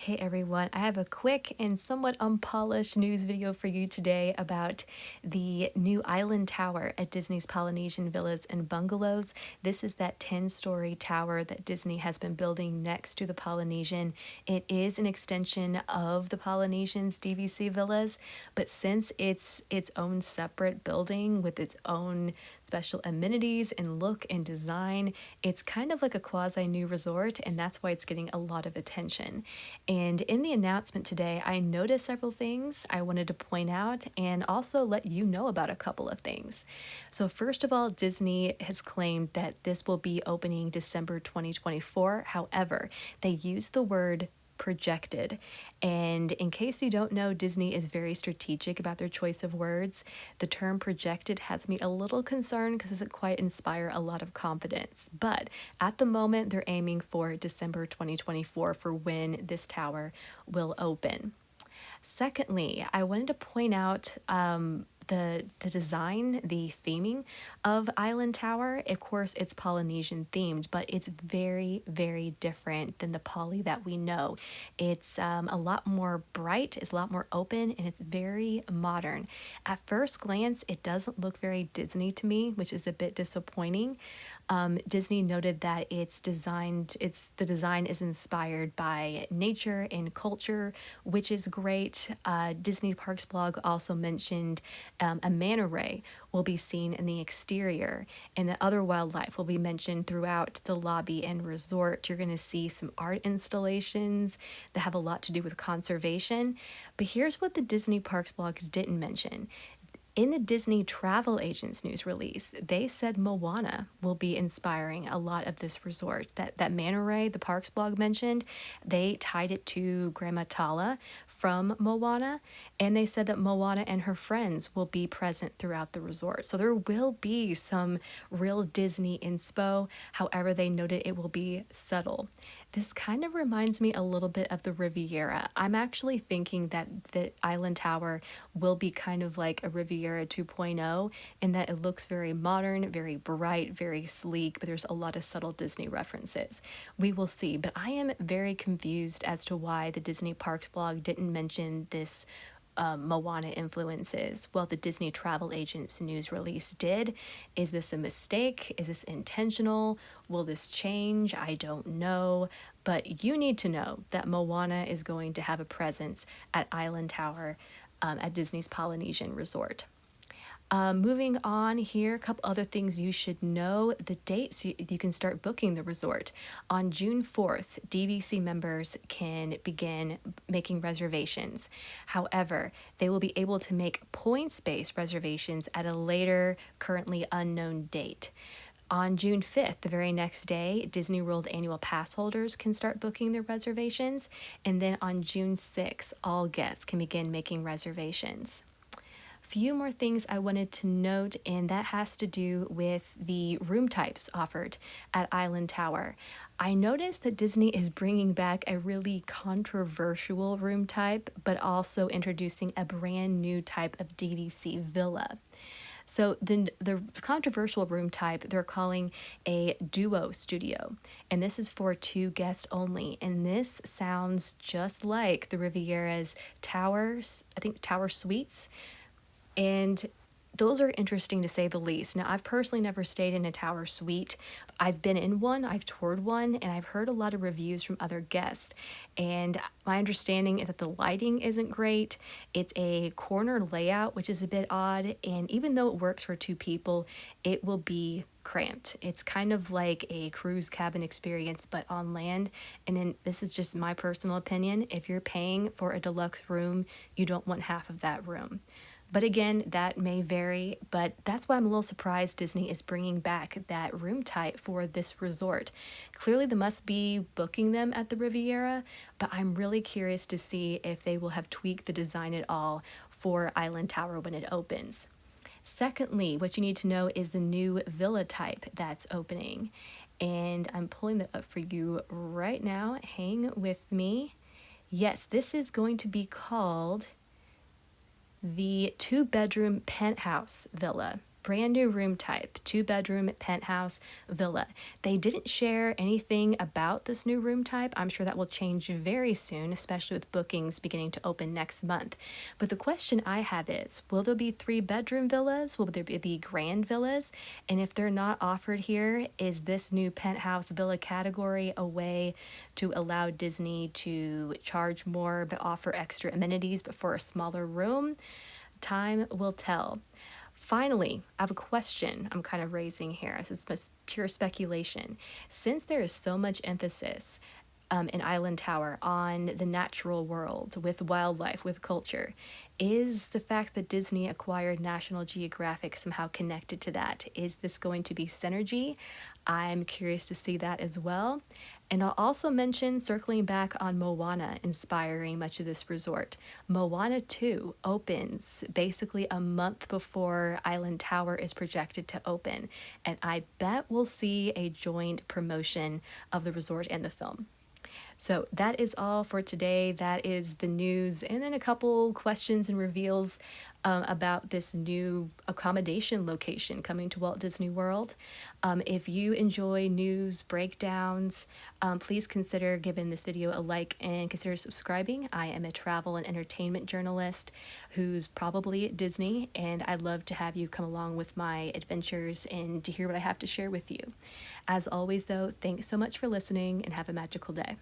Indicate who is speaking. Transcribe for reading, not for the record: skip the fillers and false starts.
Speaker 1: Hey everyone, I have a quick and somewhat unpolished news video for you today about the new island tower at Disney's Polynesian Villas and Bungalows. This is that 10-story tower that Disney has been building next to the Polynesian. It is an extension of the Polynesian's DVC Villas, but since it's its own separate building with its own special amenities and look and design, it's kind of like a quasi new resort, and that's why it's getting a lot of attention. And in the announcement today, I noticed several things I wanted to point out and also let you know about a couple of things. So, first of all, Disney has claimed that this will be opening December 2024. However, they use the word projected. And in case you don't know, Disney is very strategic about their choice of words. The term projected has me a little concerned because it doesn't quite inspire a lot of confidence. But at the moment, they're aiming for December 2024 for when this tower will open. Secondly, I wanted to point out the design, the theming of Island Tower. Of course, it's Polynesian themed, but it's very, very different than the Poly that we know. It's a lot more bright, it's a lot more open, and it's very modern. At first glance, it doesn't look very Disney to me, which is a bit disappointing. Disney noted that the design is inspired by nature and culture, which is great. Disney Parks blog also mentioned a manta ray will be seen in the exterior, and that other wildlife will be mentioned throughout the lobby and resort. You're going to see some art installations that have a lot to do with conservation. But here's what the Disney Parks blogs didn't mention. In the Disney travel agent's news release, they said Moana will be inspiring a lot of this resort. That manta ray the Parks blog mentioned, they tied it to Grandma Tala from Moana, and they said that Moana and her friends will be present throughout the resort. So there will be some real Disney inspo. However, they noted it will be subtle. This kind of reminds me a little bit of the Riviera. I'm actually thinking that the Island Tower will be kind of like a Riviera 2.0 in that it looks very modern, very bright, very sleek, but there's a lot of subtle Disney references. We will see, but I am very confused as to why the Disney Parks blog didn't mention this Moana influences. Well, the Disney travel agent's news release did. Is this a mistake? Is this intentional? Will this change? I don't know. But you need to know that Moana is going to have a presence at Island Tower at Disney's Polynesian Resort. Moving on here, a couple other things you should know. The dates you can start booking the resort. On June 4th, DVC members can begin making reservations. However, they will be able to make points-based reservations at a later, currently unknown date. On June 5th, the very next day, Disney World annual pass holders can start booking their reservations. And then on June 6th, all guests can begin making reservations. Few more things I wanted to note, and that has to do with the room types offered at Island Tower. I noticed that Disney is bringing back a really controversial room type, but also introducing a brand new type of DVC villa. So the controversial room type they're calling a duo studio, and this is for two guests only. And this sounds just like the Riviera's towers, I think tower suites, and those are interesting to say the least. Now, I've personally never stayed in a tower suite. I've been in one, I've toured one, and I've heard a lot of reviews from other guests. And my understanding is that the lighting isn't great. It's a corner layout, which is a bit odd. And even though it works for two people, it will be cramped. It's kind of like a cruise cabin experience, but on land. And then this is just my personal opinion. If you're paying for a deluxe room, you don't want half of that room. But again, that may vary, but that's why I'm a little surprised Disney is bringing back that room type for this resort. Clearly, they must be booking them at the Riviera, but I'm really curious to see if they will have tweaked the design at all for Island Tower when it opens. Secondly, what you need to know is the new villa type that's opening. And I'm pulling that up for you right now. Hang with me. Yes, this is going to be called the two-bedroom penthouse villa. brand new room type, 2-bedroom penthouse villa. They didn't share anything about this new room type. I'm sure that will change very soon, especially with bookings beginning to open next month. But the question I have is, will there be 3-bedroom villas? Will there be grand villas? And if they're not offered here, is this new penthouse villa category a way to allow Disney to charge more but offer extra amenities but for a smaller room? Time will tell. Finally, I have a question I'm kind of raising here. This is just pure speculation. Since there is so much emphasis in Island Tower on the natural world, with wildlife, with culture, is the fact that Disney acquired National Geographic somehow connected to that? Is this going to be synergy? I'm curious to see that as well. And I'll also mention, circling back on Moana inspiring much of this resort. Moana 2 opens basically a month before Island Tower is projected to open, and I bet we'll see a joint promotion of the resort and the film. So that is all for today. That is the news, and then a couple questions and reveals about this new accommodation location coming to Walt Disney World. If you enjoy news breakdowns, please consider giving this video a like and consider subscribing. I am a travel and entertainment journalist who's probably at Disney, and I'd love to have you come along with my adventures and to hear what I have to share with you. As always, though, thanks so much for listening and have a magical day.